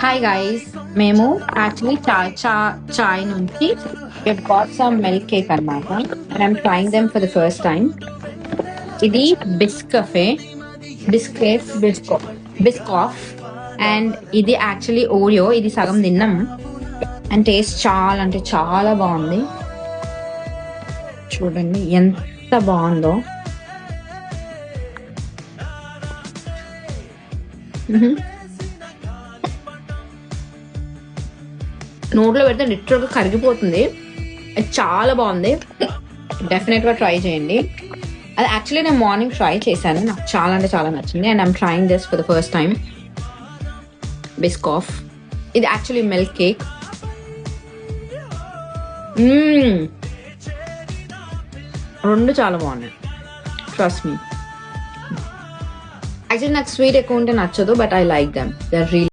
Hi guys, మేము actually చాయ్ నుంచి got some milk cake అన్నమాట and I'm trying them for the first time. ఇది బిస్కఫే Biscoff and ఇది actually Oreo. ఇది సగం తిన్నాం అండ్ టేస్ట్ చాలా అంటే చాలా బాగుంది. చూడండి ఎంత బాగుందో. నోట్లో పెడితే లిటరల్గా కరిగిపోతుంది. అది చాలా బాగుంది. డెఫినెట్గా ట్రై చేయండి. అది యాక్చువల్లీ నేను మార్నింగ్ ట్రై చేశాను, నాకు చాలా అంటే చాలా నచ్చింది. And I'm trying this for the first time. Biscoff ఇది యాక్చువల్లీ మిల్క్ కేక్. రెండు చాలా బాగున్నాయి, ట్రస్ట్ మీ. యాక్చువల్లీ నాకు స్వీట్ ఎక్కువ ఉంటే నచ్చదు, but I like them. They are really